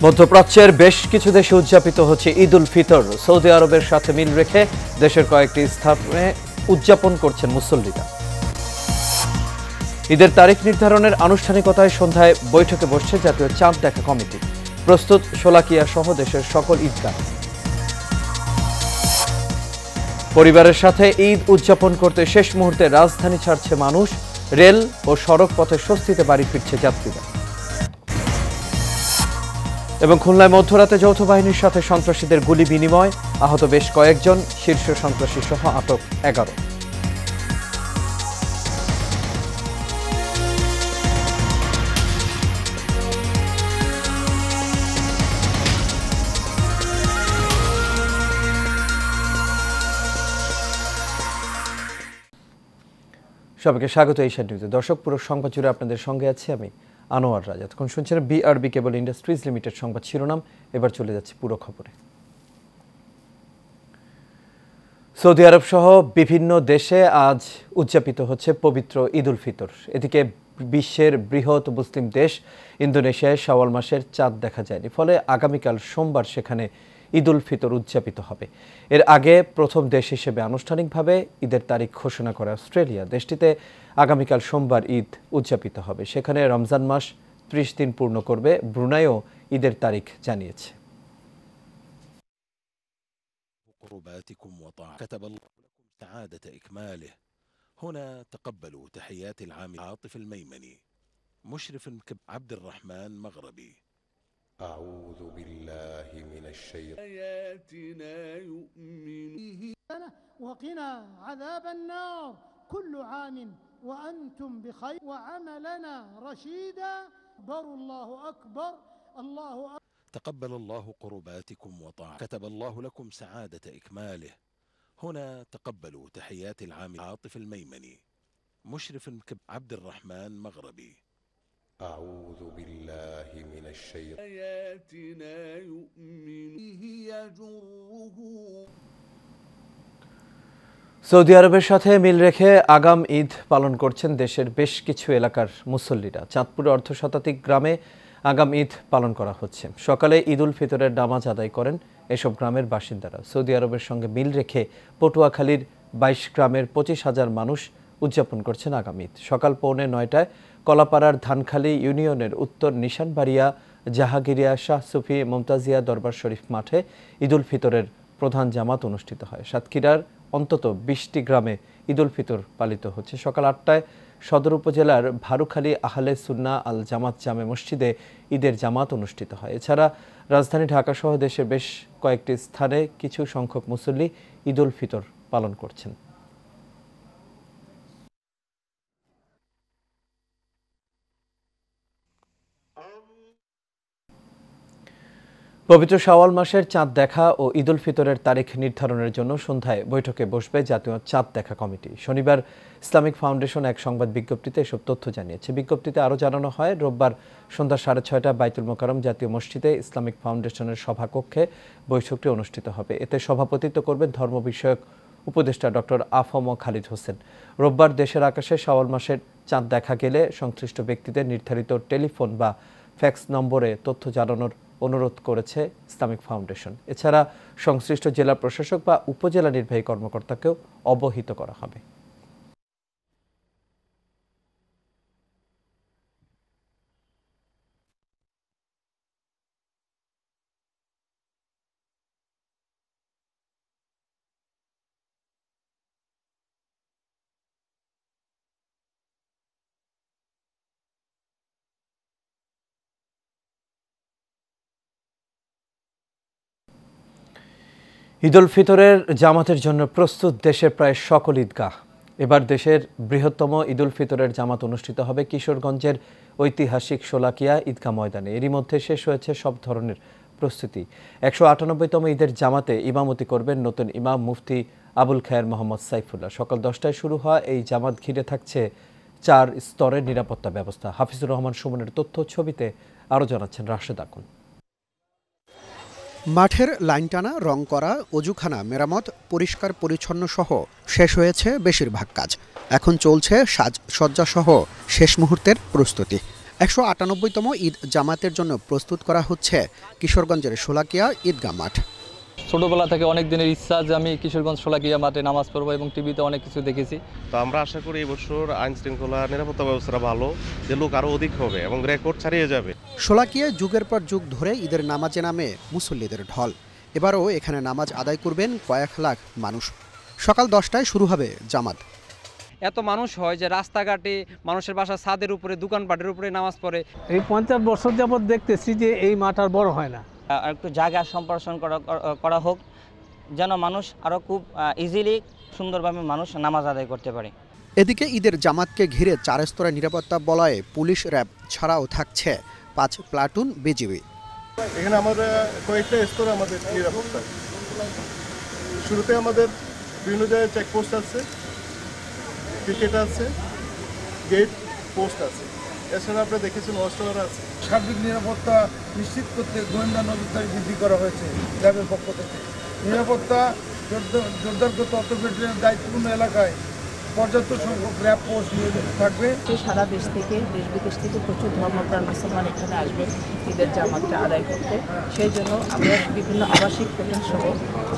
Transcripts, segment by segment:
মধ্যপ্রাচ্যের বেশ কিছু দেশে উদযাপিত হচ্ছে ঈদ উল ফিতর। সৌদি আরবের সাথে মিল রেখে দেশের কয়েকটি স্থানে উদযাপন করছেন মুসল্লিরা। ঈদের তারিখ নির্ধারণের আনুষ্ঠানিকতায় সন্ধ্যায় বৈঠকে বসছে জাতীয় চাঁদ দেখা কমিটি। প্রস্তুত শোলাকিয়া সহ দেশের সকল ঈদগাহ। পরিবারের সাথে ঈদ উদযাপন করতে শেষ মুহূর্তে রাজধানী ছাড়ছে মানুষ। রেল ও সড়ক পথে স্বস্তিতে বাড়ি ফিরছে যাত্রীরা। এবং খুলনায় মধ্যরাতে যৌথ বাহিনীর সাথে সন্ত্রাসীদের গুলি বিনিময়, আহত বেশ কয়েকজন, শীর্ষ সন্ত্রাসী সহ আটক 11। সবাইকে স্বাগত এশিয়ান নিউজে। দর্শক, পুরো সংবাদ জুড়ে আপনাদের সঙ্গে আছি আমি আনোয়ার রাজা। এখন শুনছেন বিআরবি কেবল ইন্ডাস্ট্রিজ লিমিটেড সংবাদ শিরোনাম। এবার চলে যাচ্ছে পুরো খবরে। সৌদি আরব সহ বিভিন্ন দেশে আজ উদযাপিত হচ্ছে পবিত্র ঈদ উল ফিতর। এদিকে বিশ্বের বৃহৎ মুসলিম দেশ ইন্দোনেশিয়ায় শাওয়াল মাসের চাঁদ দেখা যায়নি, ফলে আগামীকাল সোমবার সেখানে ঈদ উল ফিতর উদযাপিত হবে। এর আগে প্রথম দেশ হিসেবে আনুষ্ঠানিকভাবে ঈদের তারিখ ঘোষণা করে অস্ট্রেলিয়া। দেশটিতে আগামীকাল সোমবার ঈদ উদযাপিত হবে। সেখানে রমজান মাস ৩০ দিন পূর্ণ করবে। ব্রুনাইও ঈদের তারিখ জানিয়েছে। هنا تقبلوا تحيات العام عاطف الميمني مشرف عبد الرحمن مغربي. أعوذ بالله من الشيطان آياتنا يؤمن وقنا عذاب النار كل عام وأنتم بخير وعملنا رشيدا بر الله أكبر الله أكبر. تقبل الله قرباتكم وطاعة، كتب الله لكم سعادة إكماله. هنا تقبلوا تحيات العام عاطف الميمني مشرف عبد الرحمن مغربي. أعوذ بالله من الشيطان آياتنا يؤمن يجره. সৌদি আরবের সাথে মিল রেখে আগাম ঈদ পালন করছেন দেশের বেশ কিছু এলাকার মুসল্লিরা। চাঁদপুরে অর্ধশতাধিক গ্রামে আগাম ঈদ পালন করা হচ্ছে। সকালে ঈদ উল ফিতরের নামাজ আদায় করেন এসব গ্রামের বাসিন্দারা। সৌদি আরবের সঙ্গে মিল রেখে পটুয়াখালীর 22 গ্রামের 25,000 মানুষ উদযাপন করছেন আগাম ঈদ। সকাল 8:45টায় কলাপাড়ার ধানখালী ইউনিয়নের উত্তর নিশানবাড়িয়া, জাহাগিরিয়া, শাহ সুফি, মমতাজিয়া দরবার শরীফ মাঠে ঈদ উল ফিতরের প্রধান জামাত অনুষ্ঠিত হয়। সাতক্ষীরার অন্তত 20টি গ্রামে ঈদ উল ফিতর পালিত হচ্ছে। সকাল 8টায় সদর উপজেলার ভারুখালী আহলে সুন্নাহ আল জামাত জামে মসজিদে ঈদের জামাত অনুষ্ঠিত হয়। এছাড়া রাজধানী ঢাকা সহ দেশের বেশ কয়েকটি স্থানে কিছু সংখ্যক মুসল্লি ঈদ উল ফিতর পালন করছেন। পবিত্র শাওয়াল মাসের চাঁদ দেখা ও ঈদ উল ফিতরের তারিখ নির্ধারণের জন্য সন্ধ্যায় বৈঠকে বসবে জাতীয় চাঁদ দেখা কমিটি। শনিবার ইসলামিক ফাউন্ডেশন এক সংবাদ বিজ্ঞপ্তিতে এসব তথ্য জানিয়েছে। বিজ্ঞপ্তিতে আরও জানানো হয়, রোববার সন্ধ্যা 6:30টায় বাইতুল মোকাররম জাতীয় মসজিদে ইসলামিক ফাউন্ডেশনের সভাকক্ষে বৈঠকটি অনুষ্ঠিত হবে। এতে সভাপতিত্ব করবেন ধর্ম বিষয়ক উপদেষ্টা ডক্টর আফম খালিদ হোসেন। রোববার দেশের আকাশে শাওয়াল মাসের চাঁদ দেখা গেলে সংশ্লিষ্ট ব্যক্তিদের নির্ধারিত টেলিফোন বা ফ্যাক্স নম্বরে তথ্য জানানোর অনুরোধ করেছে ইসলামিক ফাউন্ডেশন। এছাড়া সংশ্লিষ্ট জেলা প্রশাসক বা উপজেলা নির্বাহী কর্মকর্তাকেও অবহিত করা হবে। ঈদ উল ফিতরের জামাতের জন্য প্রস্তুত দেশের প্রায় সকল ঈদগাহ। এবার দেশের বৃহত্তম ঈদ উল ফিতরের জামাত অনুষ্ঠিত হবে কিশোরগঞ্জের ঐতিহাসিক শোলাকিয়া ঈদগাহ ময়দানে। এরই মধ্যে শেষ হয়েছে সব ধরনের প্রস্তুতি। 198তম ঈদের জামাতে ইমামতি করবেন নতুন ইমাম মুফতি আবুল খায়ের মোহাম্মদ সাইফুল্লাহ। সকাল 10টায় শুরু হওয়া এই জামাত ঘিরে থাকছে 4 স্তরের নিরাপত্তা ব্যবস্থা। হাফিজুর রহমান সুমনের তথ্য ছবিতে আরও জানাচ্ছেন রাশেদ আকুন। মাঠের লাইন টানা, রং করা, অজুখানা মেরামত, পরিষ্কার পরিচ্ছন্ন সহ শেষ হয়েছে বেশিরভাগ কাজ। এখন চলছে সাজসজ্জা সহ শেষ মুহূর্তের প্রস্তুতি। 198তম ঈদ জামাতের জন্য প্রস্তুত করা হচ্ছে কিশোরগঞ্জের শোলাকিয়া ঈদগাহ মাঠ। ছোটবেলা থেকে অনেক দিনের ইচ্ছা যে আমি কিশোরগঞ্জ শোলাকিয়া মাঠে নামাজ পড়বো এবং টিভিতে অনেক কিছু দেখেছি। তো আমরা আশা করি এবছর আইন শৃঙ্খলা নিরাপত্তা ব্যবস্থা ভালো, যে লোক আরো অধিক হবে এবং রেকর্ড ছাড়িয়ে যাবে। শোলাকিয়ায় যুগের পর যুগ ধরে ঈদের নামাজে নামে মুসল্লিদের ঢল। এবারও এখানে নামাজ আদায় করবেন কয়েক লাখ মানুষ। সকাল 10টায় শুরু হবে জামাত। এত মানুষ হয় যে রাস্তাঘাটে মানুষের বাসার ছাদের উপরে দোকানপাটের উপরে নামাজ পড়ে। এই 50 বছর যাবৎ দেখতেছি যে এই মাঠ আর বড় হয় না। একটু জায়গা সম্প্রসারণ করা হোক, যেন মানুষ আরও খুব ইজিলি সুন্দরভাবে মানুষ নামাজ আদায় করতে পারে। এদিকে ঈদের জামাতকে ঘিরে 4 স্তরের নিরাপত্তা বলয়ে পুলিশ, র্যাব ছাড়াও থাকছে 5 প্লাটুন বিজিবি। এখানে আমাদের কয়েকটা স্তর আমাদের নিরাপত্তা। শুরুতে আমাদের বিভিন্ন জায়গায় চেকপোস্ট আছে, ক্রিকেট আছে, গেট পোস্ট আছে। এছাড়া আপনারা দেখেছেন ওয়াচটাওয়ার আছে। সার্বিক নিরাপত্তা নিশ্চিত করতে গোয়েন্দা নজরদারি বৃদ্ধি করা হয়েছে র্যাবের পক্ষ থেকে। নিরাপত্তা জোরদার করতে অর্থ ব্যাটালিয়নের দায়িত্বপূর্ণ এলাকায় পর্যাপ্ত সংখ্যক র্যাব পোস্ট নিয়োজিত থাকবে। সারা দেশ থেকে, দেশ বিদেশ থেকে প্রচুর ধর্মপ্রাণ মুসলমান এখানে আসবেন ঈদের জামাতটা আদায় করতে। সেই জন্য আমরা বিভিন্ন আবাসিক হোটেল সহ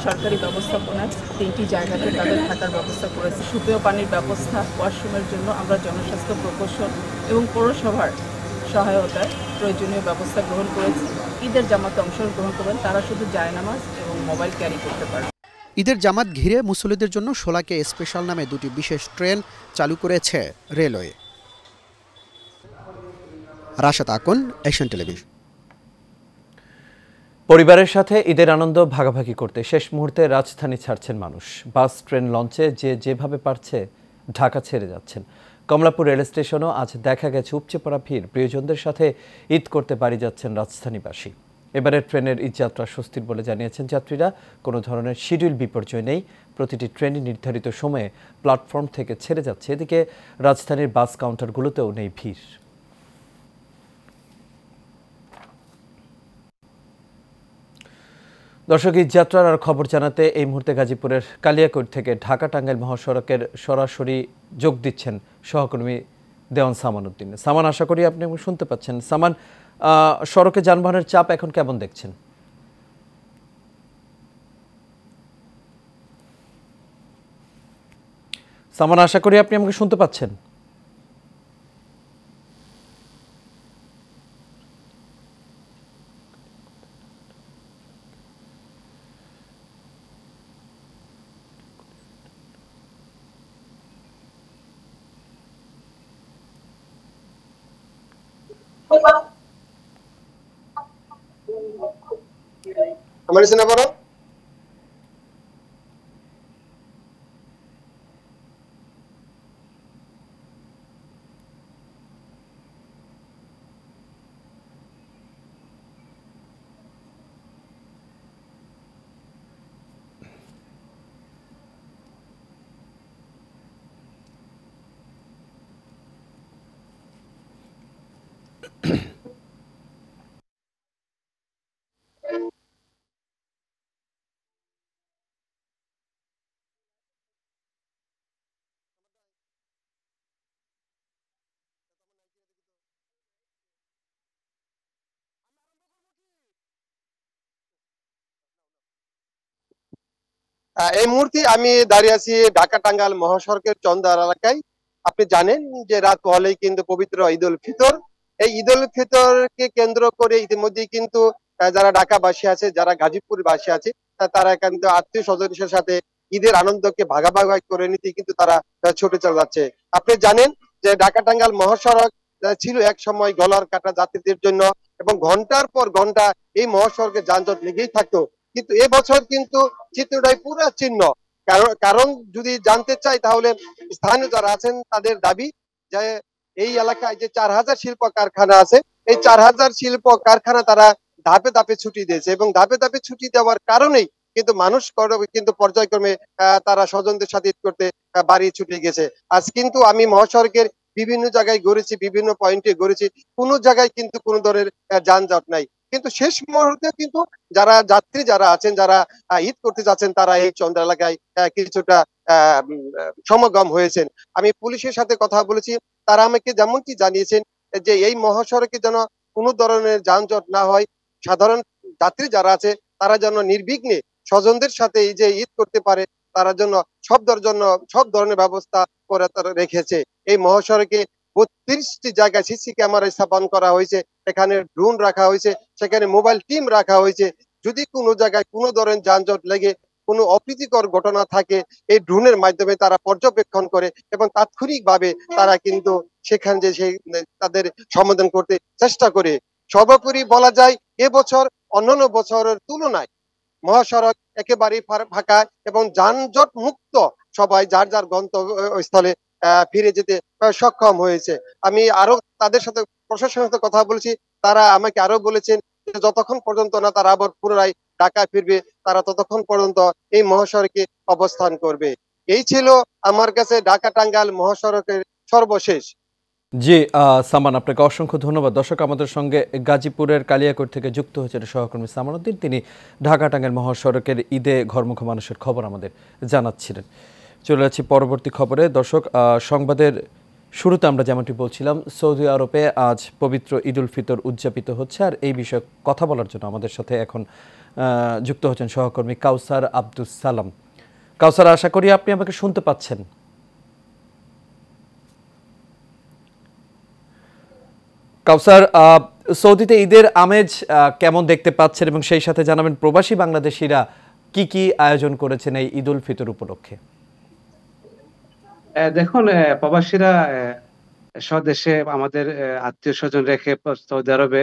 সরকারি ব্যবস্থাপনায় 3টি জায়গাতে তাদের থাকার ব্যবস্থা করেছি। সুপেয় পানির ব্যবস্থা, ওয়াশরুমের জন্য আমরা জনস্বাস্থ্য প্রকৌশল এবং পৌরসভার সহায়তায় প্রয়োজনীয় ব্যবস্থা গ্রহণ করেছি। ঈদের জামাতে অংশগ্রহণ করবেন তারা শুধু জায়নামাজ এবং মোবাইল ক্যারি করতে পারবেন। ঈদের জামাত ঘিরে মুসল্লিদের জন্য শোলাকিয়া স্পেশাল নামে 2টি বিশেষ ট্রেন চালু করেছে railway. Rashed Akon, Asian television. পরিবারের সাথে ঈদের আনন্দ ভাগাভাগি করতে শেষ মুহূর্তে রাজধানী ছাড়ছেন মানুষ। বাস, ট্রেন, লঞ্চে যে যেভাবে পারছে ঢাকা ছেড়ে যাচ্ছেন। কমলাপুর রেল স্টেশনও আজ দেখা গেছে উপচে পড়া ভিড়। প্রিয়জনদের সাথে ঈদ করতে বাড়ি যাচ্ছেন রাজধানীবাসী। এবারের ট্রেনের ঈদযাত্রা স্বস্তির বলে জানিয়েছেন যাত্রীরা। কোনো ধরনের শিডিউল বিপর্যয় নেই। প্রতিটি ট্রেনই নির্ধারিত সময়ে প্ল্যাটফর্ম থেকে ছেড়ে যাচ্ছে। এদিকে রাজধানীর বাস কাউন্টারগুলোতেও নেই ভিড়। দর্শক, ঈদযাত্রার আর খবর জানাতে এই মুহূর্তে গাজীপুরের কালিয়াকৈর থেকে ঢাকা টাঙ্গাইল মহাসড়কের সরাসরি যোগ দিচ্ছেন সহকর্মী দেওয়ান সামান উদ্দিন। সামান, আশা করি আপনি শুনতে পাচ্ছেন। সামান, সড়কে যানবাহনের চাপ এখন কেমন দেখছেন? সামান, আশা করি আপনি আমাকে শুনতে পাচ্ছেন। আমার শোনা পড়ো। এই মুহূর্তে আমি দাঁড়িয়ে আছি ঢাকা টাঙ্গাইল মহাসড়কের চন্দার এলাকায়। আপনি জানেন যে রাত হলেই কিন্তু পবিত্র ঈদ উল ফিতর। এই ঈদ উল ফিতরকে কেন্দ্র করে ইতিমধ্যেই কিন্তু যারা ঢাকাবাসী আছে, যারা গাজীপুরবাসী আছে, তারা কিন্তু আত্মীয় স্বজনের সাথে ঈদের আনন্দকে ভাগাভাগি করে নিতে কিন্তু তারা ছুটে চলে যাচ্ছে। আপনি জানেন যে ঢাকা টাঙ্গাইল মহাসড়ক ছিল এক সময় গলার কাটা যাত্রীদের জন্য এবং ঘন্টার পর ঘন্টা এই মহাসড়কে যানজট লেগেই থাকতো। কিন্তু এবছর কিন্তু চিত্রটাই পুরো চিহ্ন। কারণ যদি জানতে চাই তাহলে স্থানীয় যারা আছেন তাদের দাবি যে এই এলাকায় যে 4000 শিল্প কারখানা আছে, এই 4000 শিল্প কারখানা তারা ধাপে ধাপে ছুটি দিয়েছে এবং ধাপে ধাপে ছুটি দেওয়ার কারণেই কিন্তু মানুষ কিন্তু পর্যায়ক্রমে তারা স্বজনদের সাথে ঈদ করতে বাড়ি ছুটে গেছে। আজ কিন্তু আমি মহাসড়কের বিভিন্ন জায়গায় ঘুরেছি, বিভিন্ন পয়েন্টে ঘুরেছি, কোনো জায়গায় কিন্তু কোনো ধরনের যানজট নাই। কিন্তু শেষ মুহূর্তে কিন্তু যারা যাত্রী যারা আছেন, যারা ঈদ করতে যাচ্ছেন, তারা এই চন্দ্র এলাকায় কিছুটা সমাগম হয়েছেন। আমি পুলিশের সাথে কথা বলেছি, তারা আমাকে যেমনটি জানিয়েছেন যে এই মহাসড়কে যেন কোনো ধরনের যানজট না হয়, সাধারণ যাত্রী যারা আছে তারা যেন নির্বিঘ্নে স্বজনদের সাথে এই যে ঈদ করতে পারে, তারা জন্য সব ধরনের ব্যবস্থা করে তারা রেখেছে। এই মহাসড়কে ৩২টি জায়গায় সিসি ক্যামেরা স্থাপন করা হয়েছে, এখানে ড্রোন রাখা হয়েছে, সেখানে মোবাইল টিম রাখা হয়েছে। যদি কোনো জায়গায় কোনো ধরনের যানজট লেগে কোনো অপ্রীতিকর ঘটনা থাকে, এই ড্রোনের মাধ্যমে তারা পর্যবেক্ষণ করে এবং তাৎক্ষণিকভাবে তারা কিন্তু সেখানে যে সেই তাদের সমাধান করতে চেষ্টা করে। সর্বোপরি বলা যায় এবছর অন্যান্য বছরের তুলনায় মহাসড়ক একেবারেই ফাঁকা এবং যানজট মুক্ত, সবাই যার যার গন্তব্যস্থলে ফিরে যেতে সক্ষম হয়েছে। আমি আরো তাদের সাথে প্রশাসনের সাথে কথা বলেছি, তারা আমাকে আরো বলেছেন যে যতক্ষণ পর্যন্ত না তারা আবার পুনরায় ঢাকা ফিরবে, তারা ততক্ষণ পর্যন্ত এই মহাসড়কে অবস্থান করবে। এই ছিল আমার কাছে ঢাকা টাঙ্গাইল মহাসড়কের সর্বশেষ। জি সামান, আপনাকে অসংখ্য ধন্যবাদ। দর্শক, আমাদের সঙ্গে গাজীপুরের কালিয়াকৈর থেকে যুক্ত হয়েছেন সহকর্মী সামান উদ্দিন। তিনি ঢাকা টাঙ্গাইল মহাসড়কের ঈদে ঘরমুখী মানুষের খবর আমাদের জানাচ্ছিলেন। চলে যাচ্ছি পরবর্তী খবরে। দর্শক, সংবাদের শুরুতে আমরা যেমনটি বলছিলাম, সৌদি আরবে আজ পবিত্র ঈদ উল ফিতর উদযাপিত হচ্ছে। আর এই বিষয়ে কথা বলার জন্য আমাদের সাথে এখন যুক্ত হচ্ছেন সহকর্মী কাউসার আব্দুস সালাম। কাউসার, আশা করি আপনি আমাকে শুনতে পাচ্ছেন। কাউসার, সৌদিতে ঈদের আমেজ কেমন দেখতে পাচ্ছেন এবং সেই সাথে জানাবেন প্রবাসী বাংলাদেশিরা কি কি আয়োজন করেছেন এই ঈদ উল ফিতর উপলক্ষে? দেখুন, প্রবাসীরা স্বদেশে আমাদের আত্মীয় স্বজন রেখে সৌদি আরবে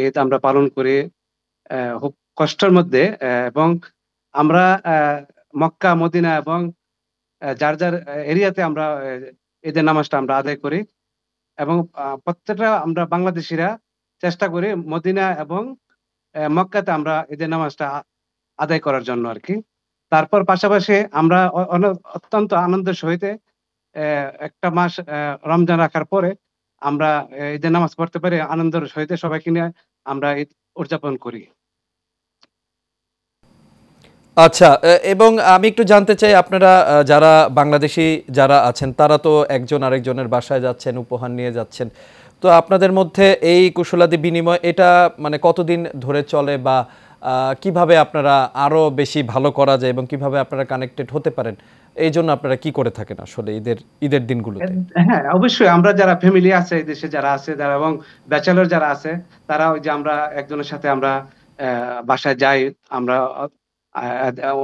ঈদ আমরা পালন করি খুব কষ্টের মধ্যে, এবং আমরা মক্কা মদিনা এবং যার যার এরিয়াতে আমরা ঈদের নামাজটা আমরা আদায় করি, এবং প্রত্যেকটা আমরা বাংলাদেশিরা চেষ্টা করি মদিনা এবং মক্কাতে আমরা ঈদের নামাজটা আদায় করার জন্য আর কি। তারপর পাশাপাশি আমরা অত্যন্ত আনন্দের সহিত একটা মাস রমজান রাখার পরে আমরা ঈদের নামাজ পড়তে পারি, আনন্দের সহিত সবাইকে নিয়ে আমরা ঈদ উদযাপন করি। আচ্ছা, এবং আমি একটু জানতে চাই, আপনারা যারা বাংলাদেশি যারা আছেন তারা তো একজন আরেকজনের বাসায় যাচ্ছেন, উপহার নিয়ে যাচ্ছেন, তো আপনাদের মধ্যে এই কুশলাদি বিনিময় এটা মানে কতদিন ধরে চলে, বা কিভাবে আপনারা আরো বেশি ভালো করা যায় এবং কিভাবে আপনারা কানেক্টেড হতে পারেন, এই জন্য আপনারা কি করে থাকেন আসলে ঈদের দিনগুলোতে? হ্যাঁ, অবশ্যই আমরা যারা ফ্যামিলি আছে এই দেশে যারা আছে যারা, এবং ব্যাচেলর যারা আছে তারা, ওই যে আমরা একজনের সাথে আমরা বাসায় যাই, আমরা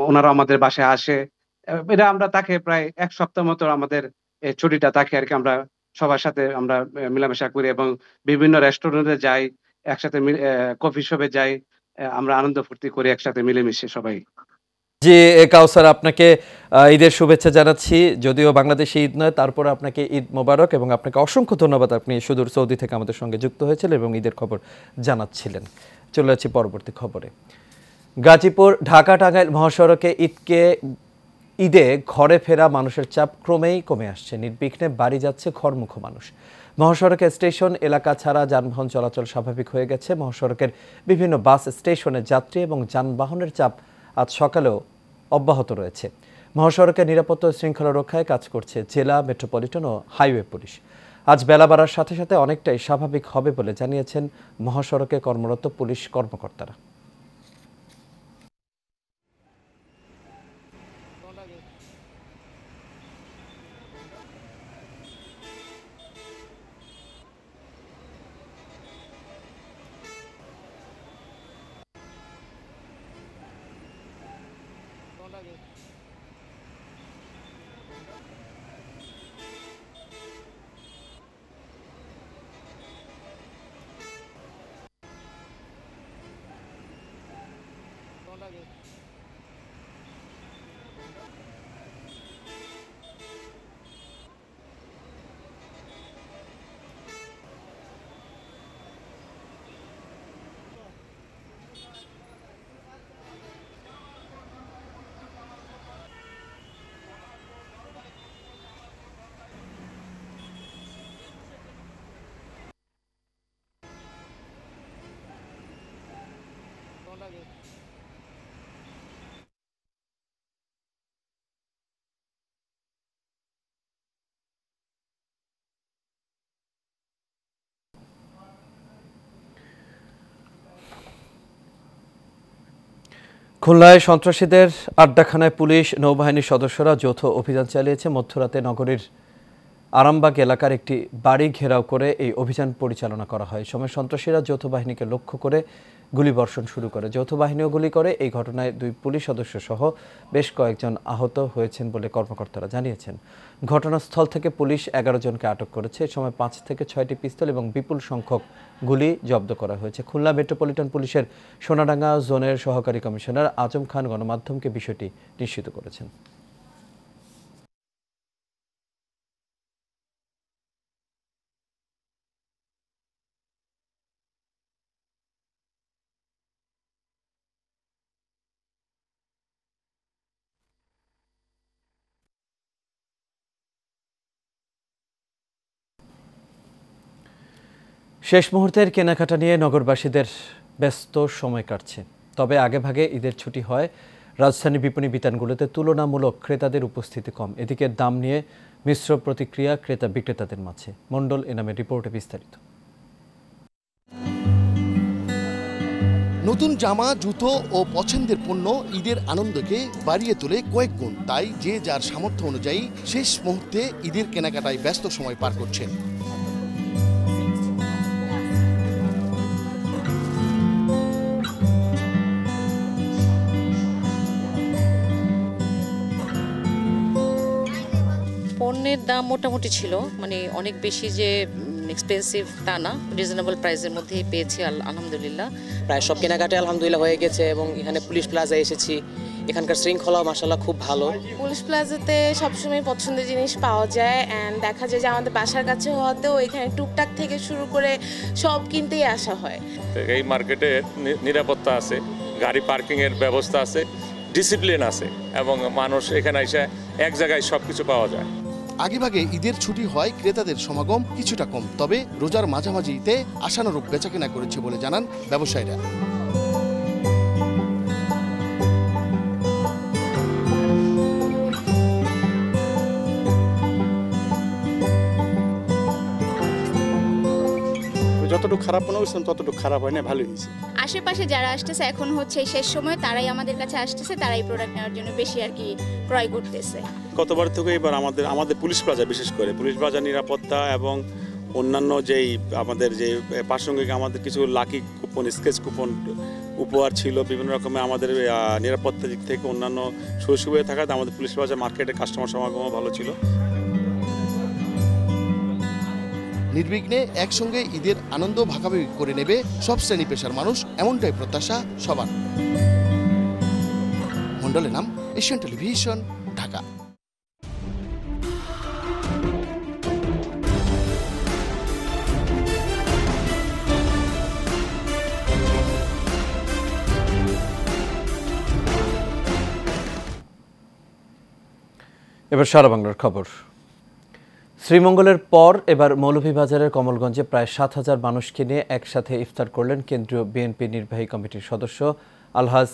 ওনারা আমাদের বাসায় আসে, এটা আমরা তাকে প্রায় এক সপ্তাহ মতো আমাদের ছুটিটা থাকে আর কি। আমরা সবার সাথে আমরা মেলামেশা করি এবং বিভিন্ন রেস্টুরেন্টে যাই, একসাথে কফি শপে যাই, আমরা আনন্দ ফুর্তি করি একসাথে মিলেমিশে সবাই। জি কাউসার, আপনাকে ঈদের শুভেচ্ছা জানাচ্ছি। যদিও বাংলাদেশে ঈদ নয়, তারপর আপনাকে ঈদ মোবারক এবং আপনাকে অসংখ্য ধন্যবাদ। আপনি সুদূর সৌদি থেকে আমাদের সঙ্গে যুক্ত হয়েছিলেন এবং ঈদের খবর জানাচ্ছিলেন। চলে যাচ্ছি পরবর্তী খবরে। গাজীপুর ঢাকা টাঙ্গাইল মহাসড়কে ঈদে ঘরে ফেরা মানুষের চাপ ক্রমেই কমে আসছে। নির্বিঘ্নে বাড়ি যাচ্ছে ঘরমুখো মানুষ। মহাসড়কে স্টেশন এলাকা ছাড়া যানবাহন চলাচল স্বাভাবিক হয়ে গেছে। মহাসড়কের বিভিন্ন বাস স্টেশনে যাত্রী এবং যানবাহনের চাপ আজ সকালেও অব্যাহত রয়েছে। মহাসড়কের নিরাপত্তা শৃঙ্খলা রক্ষায় কাজ করছে জেলা, মেট্রোপলিটন ও হাইওয়ে পুলিশ। আজ বেলা বাড়ার সাথে সাথে অনেকটাই স্বাভাবিক হবে বলে জানিয়েছেন মহাসড়কে কর্মরত পুলিশ কর্মকর্তারা। খুলনায় সন্ত্রাসীদের আড্ডাখানায় পুলিশ নৌবাহিনীর সদস্যরা যৌথ অভিযান চালিয়েছে। মধ্যরাতে নগরীর আরামবাগ এলাকার একটি বাড়ি ঘেরাও করে এই অভিযান পরিচালনা করা হয়। সময় সন্ত্রাসীরা যৌথ বাহিনীকে লক্ষ্য করে গুলিবর্ষণ শুরু করে। যৌথ বাহিনীও গুলি করে। এই ঘটনায় 2 পুলিশ সদস্য সহ বেশ কয়েকজন আহত হয়েছেন বলে কর্মকর্তারা জানিয়েছেন। ঘটনাস্থল থেকে পুলিশ 11 জনকে আটক করেছে। এ সময় 5 থেকে 6টি পিস্তল এবং বিপুল সংখ্যক গুলি জব্দ করা হয়েছে। খুলনা মেট্রোপলিটন পুলিশের সোনাডাঙ্গা জোনের সহকারী কমিশনার আজম খান গণমাধ্যমকে বিষয়টি নিশ্চিত করেছেন। শেষ মুহূর্তের কেনাকাটা নিয়ে নগরবাসীদের ব্যস্ত সময় কাটছে। তবে আগেভাগে ঈদের ছুটি হয়। রাজধানী বিপণী বিতানগুলোতে তুলনামূলক ক্রেতাদের উপস্থিতি কম। এদিকে দাম নিয়ে মিশ্র প্রতিক্রিয়া ক্রেতা বিক্রেতাদের মাঝে। মণ্ডল এনামের রিপোর্টে বিস্তারিত। নতুন জামা, জুতো ও পছন্দের পণ্য ঈদের আনন্দকে বাড়িয়ে তোলে কয়েক গুণ। তাই যে যার সামর্থ্য অনুযায়ী শেষ মুহূর্তে ঈদের কেনাকাটায় ব্যস্ত সময় পার করছেন। পণ্যের দাম মোটামুটি ছিল, মানে অনেক বেশি যে এক্সপেন্সিভ তা না, রিজনেবল প্রাইসের মধ্যেই পেয়েছি আলহামদুলিল্লাহ। প্রায় সব কেনাকাটা আলহামদুলিল্লাহ হয়ে গেছে এবং এখানে পুলিশ প্লাজায় এসেছি। এখানকার শৃঙ্খলা মাশাআল্লাহ খুব ভালো। পুলিশ প্লাজাতে সবসময় পছন্দের জিনিস পাওয়া যায় অ্যান্ড দেখা যায় যে আমাদের বাসার কাছে হওয়াতেও এখানে টুকটাক থেকে শুরু করে সব কিনতেই আসা হয়। এই মার্কেটে নিরাপত্তা আছে, গাড়ি পার্কিংয়ের ব্যবস্থা আছে, ডিসিপ্লিন আছে এবং মানুষ এখানে এসে এক জায়গায় সব কিছু পাওয়া যায়। আগেভাগে ঈদের ছুটি হয়, ক্রেতাদের সমাগম কিছুটা কম। তবে রোজার মাঝামাঝিতে আশানুরূপ বেচাকেনা করেছে বলে জানান ব্যবসায়ীরা। যতটুকু খারাপ মনে হয়েছে ততটুকু খারাপ হয় না, ভালো হয়েছে। আশেপাশে যারা আসতেছে এখন হচ্ছে শেষ সময়, তারাই আমাদের কাছে আসতেছে, তারাই প্রোডাক্ট নেওয়ার জন্য বেশি আর কি ক্রয় করতেছে। গতবার থেকে এবার আমাদের পুলিশ প্লাজা, বিশেষ করে পুলিশ প্লাজা নিরাপত্তা এবং অন্যান্য যেই আমাদের যে প্রাসঙ্গিক আমাদের কিছু লাকি কুপন, স্কেচ কুপন উপহার ছিল, বিভিন্ন রকমের আমাদের নিরাপত্তা দিক থেকে অন্যান্য সুযোগ সুবিধা থাকাতে আমাদের পুলিশ প্লাজা মার্কেটে কাস্টমার সমাগমও ভালো ছিল। নির্বিঘ্নে একসঙ্গে ঈদের আনন্দ ভাগাভাগি করে নেবে সব শ্রেণী পেশার মানুষ, এমনটাই প্রত্যাশা সবার। মণ্ডলের নাম, এশিয়ান টেলিভিশন, ঢাকা। এবার সারা বাংলার খবর। শ্রীমঙ্গলের পর এবার মৌলভীবাজারের কমলগঞ্জে প্রায় 7,000 মানুষকে নিয়ে একসাথে ইফতার করলেন কেন্দ্রীয় বিএনপি নির্বাহী কমিটির সদস্য আলহাজ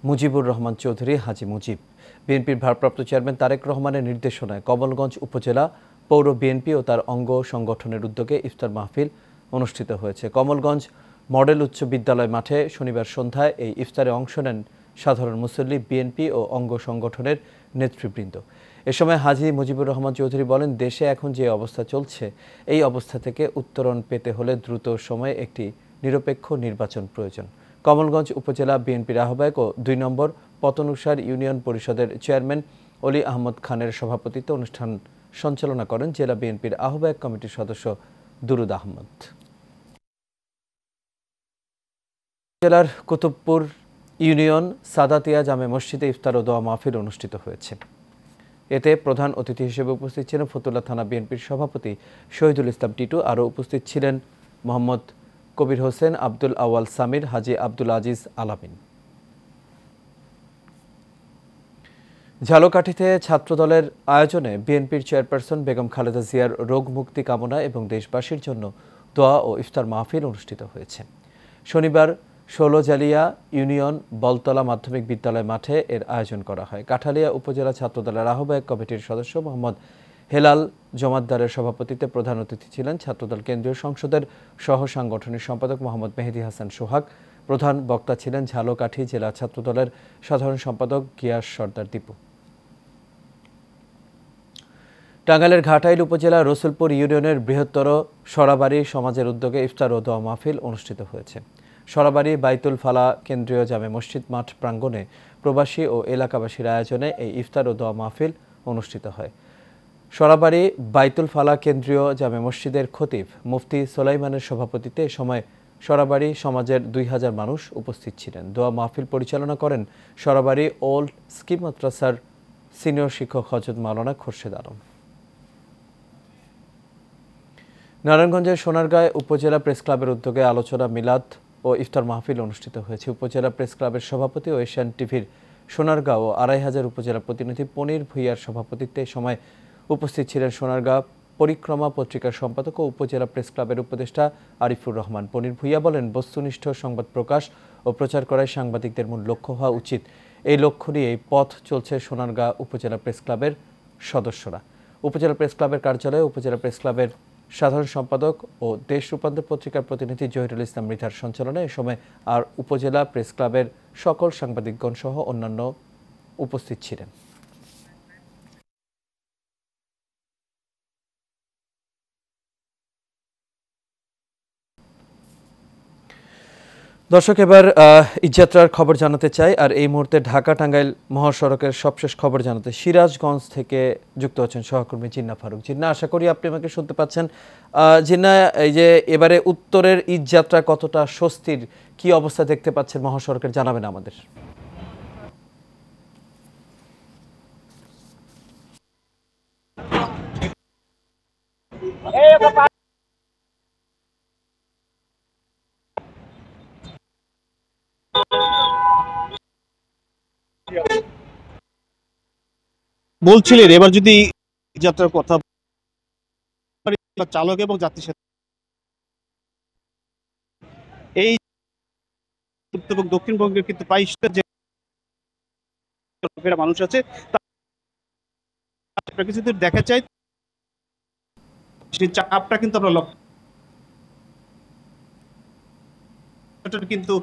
মুজিবুর রহমান চৌধুরী হাজী মুজিব। বিএনপির ভারপ্রাপ্ত চেয়ারম্যান তারেক রহমানের নির্দেশনায় কমলগঞ্জ উপজেলা পৌর বিএনপি ও তার অঙ্গ সংগঠনের উদ্যোগে ইফতার মাহফিল অনুষ্ঠিত হয়েছে। কমলগঞ্জ মডেল উচ্চ বিদ্যালয় মাঠে শনিবার সন্ধ্যায় এই ইফতারে অংশ নেন সাধারণ মুসল্লি, বিএনপি ও অঙ্গ সংগঠনের নেতৃবৃন্দ। এ সময় হাজী মুজিবুর রহমান চৌধুরী বলেন, দেশে এখন যে অবস্থা চলছে, এই অবস্থা থেকে উত্তরণ পেতে হলে দ্রুত সময়ে একটি নিরপেক্ষ নির্বাচন প্রয়োজন। কমলগঞ্জ উপজেলা বিএনপির আহ্বায়ক ও 2 নম্বর পতনুসার ইউনিয়ন পরিষদের চেয়ারম্যান অলি আহমদ খানের সভাপতিত্বে অনুষ্ঠান সঞ্চালনা করেন জেলা বিএনপির আহ্বায়ক কমিটির সদস্য দুরুদ আহমদ। জেলার কুতুবপুর ইউনিয়ন সাদাতিয়া জামে মসজিদে ইফতার ও দোয়া মাহফিল অনুষ্ঠিত হয়েছে। এতে প্রধান অতিথি হিসেবে উপস্থিত ছিলেন ফতুল্লা থানা বিএনপির সভাপতি শহীদুল ইসলাম টিটু। আরও উপস্থিত ছিলেন মোহাম্মদ কবির হোসেন, আব্দুল আওয়াল সামির, হাজী আব্দুল আজিজ আলামিন। ঝালকাঠিতে ছাত্রদলের আয়োজনে বিএনপির চেয়ারপারসন বেগম খালেদা জিয়ার রোগ মুক্তি কামনা এবং দেশবাসীর জন্য দোয়া ও ইফতার মাহফিল অনুষ্ঠিত হয়েছে। শনিবার ষোলজালিয়া ইউনিয়ন বলতলা মাধ্যমিক বিদ্যালয় মাঠে এর আয়োজন করা হয়। কাঠালিয়া উপজেলা ছাত্রদলের আহ্বায়ক কমিটির সদস্য মোহাম্মদ হেলাল জমাদ্দারের সভাপতিত্বে প্রধান অতিথি ছিলেন ছাত্রদল কেন্দ্রীয় সংসদের সহ সাংগঠনিক সম্পাদক মোহাম্মদ মেহেদী হাসান সোহাগ, প্রধান বক্তা ছিলেন ঝালকাঠি জেলা ছাত্রদলের সাধারণ সম্পাদক গিয়াস সর্দার দীপু। টাঙ্গাইলের ঘাটাইল উপজেলা রসুলপুর ইউনিয়নের বৃহত্তর সরাবাড়ি সমাজের উদ্যোগে ইফতার ও দোয়া মাহফিল অনুষ্ঠিত হয়েছে। সরাবাড়ি বাইতুল ফালা কেন্দ্রীয় জামে মসজিদ মাঠ প্রাঙ্গণে প্রবাসী ও এলাকাবাসীর আয়োজনে এই ইফতার ও দোয়া মাহফিল অনুষ্ঠিত হয়। সরাবাড়ি বাইতুল ফালা কেন্দ্রীয় জামে মসজিদের খতিব মুফতি সোলাইমানের সভাপতিত্বে এ সময় সরাবাড়ি সমাজের 2000 মানুষ উপস্থিত ছিলেন। দোয়া মাহফিল পরিচালনা করেন সরাবাড়ি ওল্ড স্কিম মাদ্রাসার সিনিয়র শিক্ষক হযরত মাওলানা খোরশেদ আলম। নারায়ণগঞ্জের সোনারগাঁয় উপজেলা প্রেস ক্লাবের উদ্যোগে আলোচনা মিলাদ ও ইফতার মাহফিল অনুষ্ঠিত হয়েছে। উপজেলা প্রেস ক্লাবের সভাপতি ও এশিয়ান টিভির সোনারগাঁও ও 2500 উপজেলা প্রতিনিধি পনির ভূঁইয়ার সভাপতিত্বে এই সময় উপস্থিত ছিলেন সোনারগাঁ পরিক্রমা পত্রিকার সম্পাদক ও উপজেলা প্রেস ক্লাবের উপদেষ্টা আরিফুর রহমান। পনির ভূঁইয়া বলেন, বস্তুনিষ্ঠ সংবাদ প্রকাশ ও প্রচার করাই সাংবাদিকদের মূল লক্ষ্য হওয়া উচিত। এই লক্ষ্য নিয়ে পথ চলছে সোনারগাঁ উপজেলা প্রেস ক্লাবের সদস্যরা। উপজেলা প্রেস ক্লাবের কার্যালয়ে উপজেলা প্রেস ক্লাবের সাধারণ সম্পাদক ও দেশ রূপান্তর পত্রিকার প্রতিনিধি জহিরুল ইসলাম মৃধার সঞ্চালনায় এ সময় আর উপজেলা প্রেস ক্লাবের সকল সাংবাদিকগণ সহ অন্যান্য উপস্থিত ছিলেন। দর্শক, এবার ঈদযাত্রার খবর জানাতে চাই। আর এই মুহূর্তে ঢাকা টাঙ্গাইল মহাসড়কের সবশেষ খবর জানাতে সিরাজগঞ্জ থেকে যুক্ত হচ্ছেন সহকর্মী জিন্না ফারুক। জিন্না, আশা করি আপনি আমাকে শুনতে পাচ্ছেন। জিন্না, এই যে এবারে উত্তরের ঈদযাত্রা কতটা স্বস্তির, কি অবস্থা দেখতে পাচ্ছেন মহাসড়কের, জানাবেন আমাদের। বলছিলেন এবার যদি যাত্রার কথা চালক এবং যাত্রীর সাথে এই এবং দক্ষিণবঙ্গের কিন্তু 22টা যে মানুষ আছে তাকে যদি দেখা চাই সেই চাপটা কিন্তু আমরা লক্ষ্য কিন্তু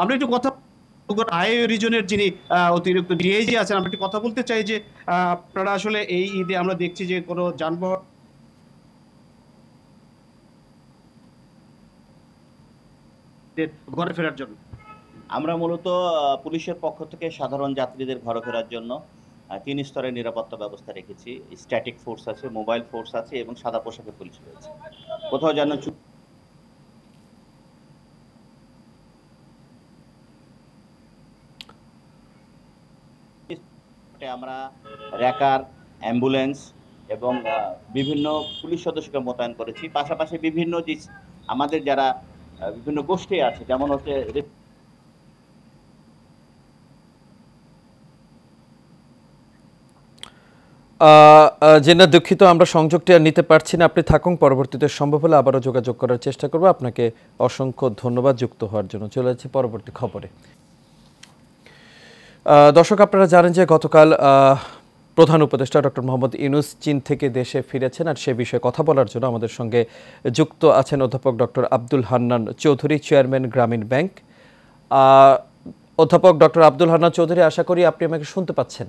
আমরা একটু কথা হাইওয়ে রিজনের যিনি অতিরিক্ত ডিআইজি আছেন, আমরা একটু কথা বলতে চাই যে আপনারা আসলে এই ঈদে আমরা দেখছি যে কোনো যানবাহন ঘরে ফেরার জন্য আমরা মূলত পুলিশের পক্ষ থেকে সাধারণ যাত্রীদের ঘরে ফেরার জন্য 3 স্তরের নিরাপত্তা ব্যবস্থা রেখেছি। স্ট্যাটিক ফোর্স আছে, মোবাইল ফোর্স আছে এবং সাদা পোশাকে পুলিশ রয়েছে। কোথাও যেন আমরা র্যাকার, অ্যাম্বুলেন্স এবং বিভিন্ন পুলিশ সদস্যকে মোতায়েন করেছি। পাশাপাশি বিভিন্ন যে আমাদের যারা বিভিন্ন গোষ্ঠী আছে, যেমন হচ্ছে জেনা, দুঃখিত আমরা সংযোগটি আর নিতে পারছি না, আপনি থাকুন, পরবর্তীতে সম্ভব হলে আবারও যোগাযোগ করার চেষ্টা করব। আপনাকে অসংখ্য ধন্যবাদ যুক্ত হওয়ার জন্য। চলে যাচ্ছি পরবর্তী খবরে। দর্শক, আপনারা জানেন যে গতকাল প্রধান উপদেষ্টা ডক্টর মোহাম্মদ ইউনূস চীন থেকে দেশে ফিরেছেন। আর সে বিষয়ে কথা বলার জন্য আমাদের সঙ্গে যুক্ত আছেন অধ্যাপক ডক্টর আব্দুল হান্নান চৌধুরী, চেয়ারম্যান গ্রামীণ ব্যাংক। অধ্যাপক ডক্টর আব্দুল হান্নান চৌধুরী, আশা করি আপনি আমাকে শুনতে পাচ্ছেন।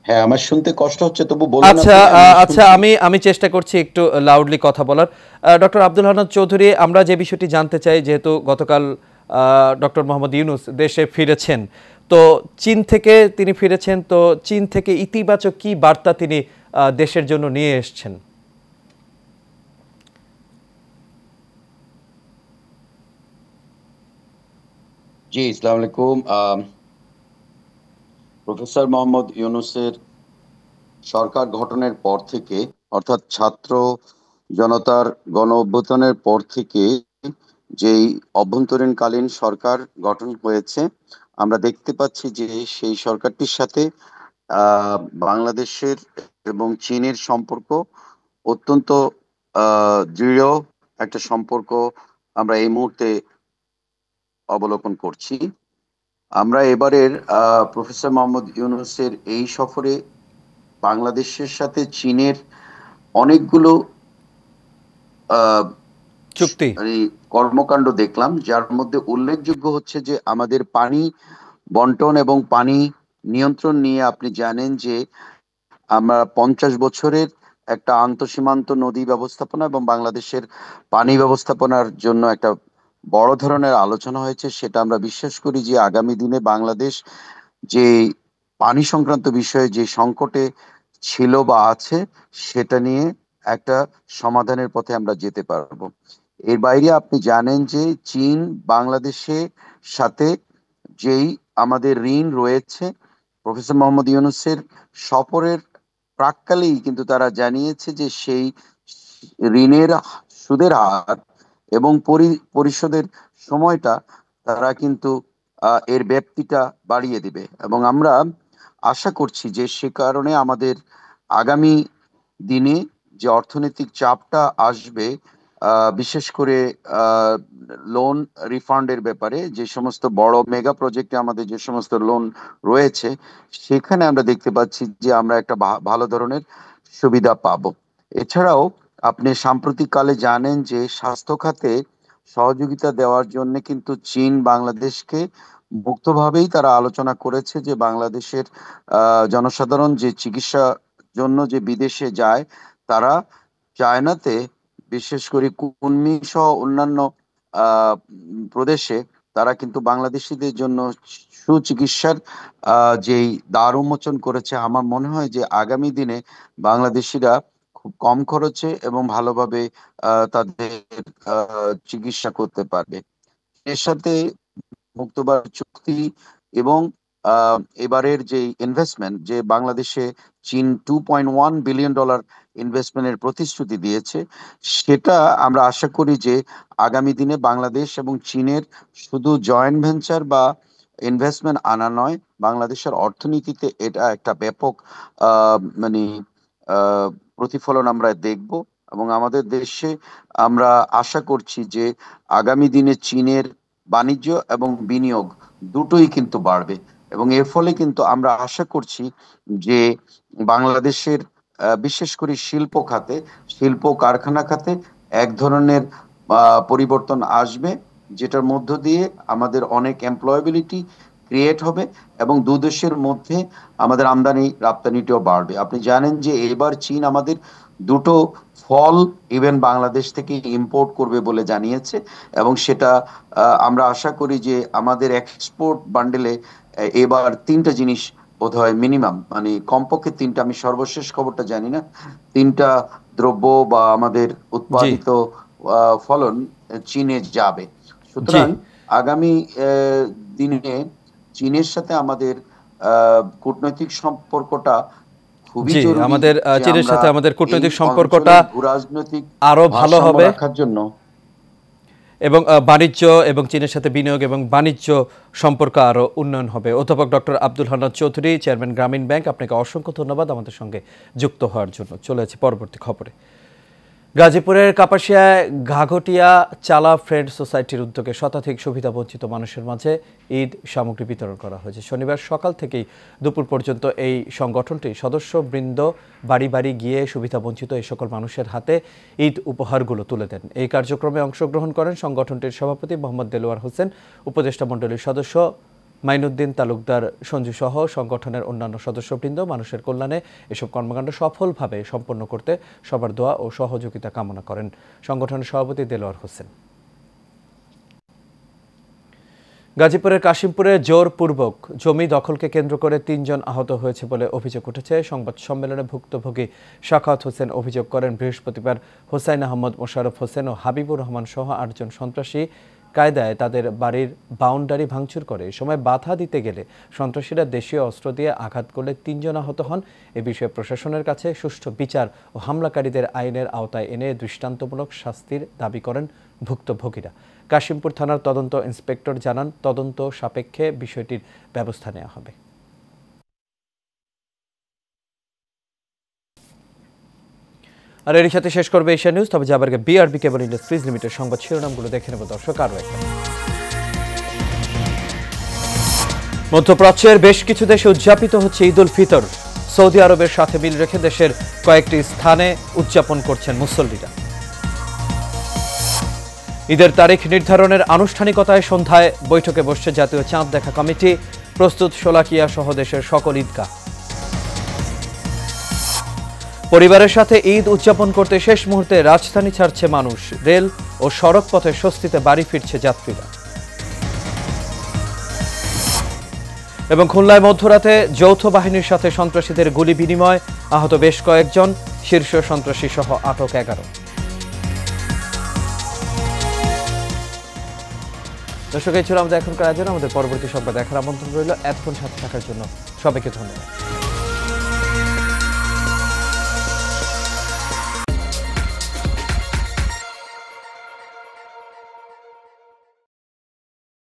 হ্যাঁ, আমার শুনতে কষ্ট হচ্ছে, তবু বলুন। আচ্ছা, আমি চেষ্টা করছি একটু লাউডলি কথা বলার। ডক্টর আব্দুল হান্নান চৌধুরী, আমরা যে বিষয়টি জানতে চাই, যেহেতু গতকাল ডক্টর মোহাম্মদ ইউনূস দেশে ফিরেছেন, তো চীন থেকে তিনি ফিরেছেন, তো চীন থেকে ইতিবাচক কি বার্তা তিনি দেশের জন্য নিয়ে এসেছেন? জি, আসসালামু আলাইকুম। প্রফেসর মোহাম্মদ ইউনূসের সরকার গঠনের পর থেকে, অর্থাৎ ছাত্র জনতার গণ অভ্যুত্থানের পর থেকে যেই অভ্যন্তরীণকালীন সরকার গঠন হয়েছে, আমরা দেখতে পাচ্ছি যে সেই সরকারটির সাথে বাংলাদেশের এবং চীনের সম্পর্ক অত্যন্ত দৃঢ় একটা সম্পর্ক আমরা এই মুহূর্তে অবলোকন করছি। আমরা এবারের প্রফেসর মোহাম্মদ ইউনূসের এই সফরে বাংলাদেশের সাথে চীনের অনেকগুলো চুক্তি কর্মকাণ্ড দেখলাম, যার মধ্যে উল্লেখযোগ্য হচ্ছে যে আমাদের পানি বন্টন এবং পানি নিয়ন্ত্রণ নিয়ে আপনি জানেন যে আমরা 50 বছরের একটা আন্তঃসীমান্ত নদী ব্যবস্থাপনা এবং বাংলাদেশের পানি ব্যবস্থাপনার জন্য একটা বড় ধরনের আলোচনা হয়েছে। সেটা আমরা বিশ্বাস করি যে আগামী দিনে বাংলাদেশ যে পানি সংক্রান্ত বিষয়ে যে সংকটে ছিল বা আছে সেটা নিয়ে একটা সমাধানের পথে আমরা যেতে পারবো। এর বাইরে আপনি জানেন যে চীন বাংলাদেশের সাথে যেই আমাদের ঋণ রয়েছে, প্রফেসর মোহাম্মদ ইউনূসের সফরের প্রাক্কালেই কিন্তু তারা জানিয়েছে যে সেই ঋণের সুদের হার এবং পরিশোধের সময়টা তারা কিন্তু এর ব্যাপ্তিটা বাড়িয়ে দিবে এবং আমরা আশা করছি যে সে কারণে আমাদের আগামী দিনে যে অর্থনৈতিক চাপটা আসবে, বিশেষ করে লোন রিফান্ডের ব্যাপারে, যে সমস্ত বড় মেগা প্রজেক্টে আমাদের যে সমস্ত লোন রয়েছে সেখানে আমরা দেখতে পাচ্ছি যে আমরা একটা ভালো ধরনের সুবিধা পাবো। এছাড়াও আপনি সাম্প্রতিককালে জানেন যে স্বাস্থ্য খাতে সহযোগিতা দেওয়ার জন্য কিন্তু চীন বাংলাদেশকে মুক্তভাবেই তারা আলোচনা করেছে যে বাংলাদেশের জনসাধারণ যে চিকিৎসার জন্য যে বিদেশে যায়, তারা চায়নাতে বিশেষ করে কুনমিং সহ অন্যান্য প্রদেশে তারা কিন্তু বাংলাদেশিদের জন্য সুচিকিৎসার যেই দ্বার উন্মোচন করেছে। আমার মনে হয় যে আগামী দিনে বাংলাদেশিরা খুব কম খরচে এবং ভালোভাবে তাদের চিকিৎসা করতে পারবে। এর সাথে মুক্তবাজার চুক্তি এবং এবারের যে ইনভেস্টমেন্ট, যে বাংলাদেশে চীন $2.1 বিলিয়ন ইনভেস্টমেন্টের প্রতিশ্রুতি দিয়েছে, সেটা আমরা আশা করি যে আগামী দিনে বাংলাদেশ এবং চীনের শুধু জয়েন্ট ভেঞ্চার বা ইনভেস্টমেন্ট আনা নয়, বাংলাদেশের অর্থনীতিতে এটা একটা ব্যাপক প্রতিফলন আমরা দেখব এবং আমাদের দেশে আমরা আশা করছি যে আগামী দিনে চীনের বাণিজ্য এবং বিনিয়োগ দুটোই কিন্তু বাড়বে এবং এর ফলে কিন্তু আমরা আশা করছি যে বাংলাদেশের বিশেষ করে শিল্প খাতে, শিল্প কারখানা খাতে এক ধরনের পরিবর্তন আসবে, যেটার মধ্য দিয়ে আমাদের অনেক এমপ্লয়াবিলিটি ক্রিয়েট হবে এবং দু দেশের মধ্যে আমাদের আমদানি রপ্তানিটাও বাড়বে। আপনি জানেন যে এবার চীন আমাদের দুটো ফল ইভেন বাংলাদেশ থেকে ইম্পোর্ট করবে বলে জানিয়েছে এবং সেটা আমরা আশা করি যে আমাদের এক্সপোর্ট বান্ডেলে এবার 3টা জিনিস বোধহয় মিনিমাম, মানে কমপক্ষে 3টা, আমি সর্বশেষ খবরটা জানি না, 3টা দ্রব্য বা আমাদের উৎপাদিত ফলন চীনে যাবে। সুতরাং আগামী দিনে চীনের সাথে আমাদের কূটনৈতিক সম্পর্কটা খুবই জরুরি। আমাদের চীনের সাথে আমাদের কূটনৈতিক সম্পর্কটা আরো ভালো হবে রাখার জন্য এবং বাণিজ্য এবং চীনের সাথে বিনিয়োগ এবং বাণিজ্য সম্পর্ক আরো উন্নয়ন হবে। অধ্যাপক ডক্টর আব্দুল হান্নান চৌধুরী, চেয়ারম্যান গ্রামীণ ব্যাংক, আপনাকে অসংখ্য ধন্যবাদ আমাদের সঙ্গে যুক্ত হওয়ার জন্য। চলে যাচ্ছি পরবর্তী খবরে। গাজীপুরের কাপাসিয়ায় ঘাঘটিয়া চালা ফ্রেন্ড সোসাইটির উদ্যোগে শতাধিক সুবিধাবঞ্চিত মানুষের মাঝে ঈদ সামগ্রী বিতরণ করা হয়েছে। শনিবার সকাল থেকেই দুপুর পর্যন্ত এই সংগঠনটি সদস্যবৃন্দ বাড়ি বাড়ি গিয়ে সুবিধাবঞ্চিত এই সকল মানুষের হাতে ঈদ উপহারগুলো তুলে দেন। এই কার্যক্রমে অংশগ্রহণ করেন সংগঠনটির সভাপতি মোহাম্মদ দেলোয়ার হোসেন, উপদেষ্টা মণ্ডলীর সদস্য মাইনুদ্দিন তালুকদার সঞ্জু সহ সংগঠনের অন্যান্য সদস্যবৃন্দ। মানুষের কল্যাণে এসব কর্মকাণ্ড সফলভাবে সম্পন্ন করতে সবার দোয়া ও সহযোগিতা কামনা করেন সংগঠনের সভাপতি দেলোয়ার হোসেন। গাজীপুরের কাশিমপুরে জোরপূর্বক জমি দখলকে কেন্দ্র করে 3 জন আহত হয়েছে বলে অভিযোগ উঠেছে। সংবাদ সম্মেলনে ভুক্তভোগী সাখাওয়াত হোসেন অভিযোগ করেন, বৃহস্পতিবার হোসাইন আহমদ, মোশাররফ হোসেন ও হাবিবুর রহমান সহ 8 জন সন্ত্রাসী কায়দায় তাদের বাড়ির বাউন্ডারি ভাঙচুর করে। এ সময় বাধা দিতে গেলে সন্ত্রাসীরা দেশীয় অস্ত্র দিয়ে আঘাত করলে 3 জন আহত হন। এ বিষয়ে প্রশাসনের কাছে সুষ্ঠু বিচার ও হামলাকারীদের আইনের আওতায় এনে দৃষ্টান্তমূলক শাস্তির দাবি করেন ভুক্তভোগীরা। কাশিমপুর থানার তদন্ত ইন্সপেক্টর জানান, তদন্ত সাপেক্ষে বিষয়টির ব্যবস্থা নেওয়া হবে। আর এর সাথে শেষ করবে এশিয়া নিউজ। তবে যাবার আগে বিআরবি কেবল ইন্ডাস্ট্রিজ লিমিটেড সংবাদ শিরোনামগুলো দেখে নেব দর্শক। আরও একটা, মধ্যপ্রাচ্যের বেশ কিছু দেশে উদযাপিত হচ্ছে ঈদ উল ফিতর। সৌদি আরবের সাথে মিল রেখে দেশের কয়েকটি স্থানে উদযাপন করছেন মুসল্লিরা। ঈদের তারিখ নির্ধারণের আনুষ্ঠানিকতায় সন্ধ্যায় বৈঠকে বসছে জাতীয় চাঁদ দেখা কমিটি। প্রস্তুত শোলাকিয়া সহ দেশের সকল ঈদগাহ। পরিবারের সাথে ঈদ উদযাপন করতে শেষ মুহূর্তে রাজধানী ছাড়ছে মানুষ। রেল ও সড়ক পথে স্বস্তিতে বাড়ি ফিরছে যাত্রীরা। এবং খুলনায় মধ্যরাতে যৌথ বাহিনীর সাথে সন্ত্রাসীদের গুলি বিনিময়, আহত বেশ কয়েকজন, শীর্ষ সন্ত্রাসী সহ আটক 11। দর্শক, এই ছিল আমাদের এখনকার আয়োজন। আমাদের পরবর্তী সংবাদ দেখার আমন্ত্রণ রইল। এতক্ষণ সাথে থাকার জন্য সবাইকে ধন্যবাদ।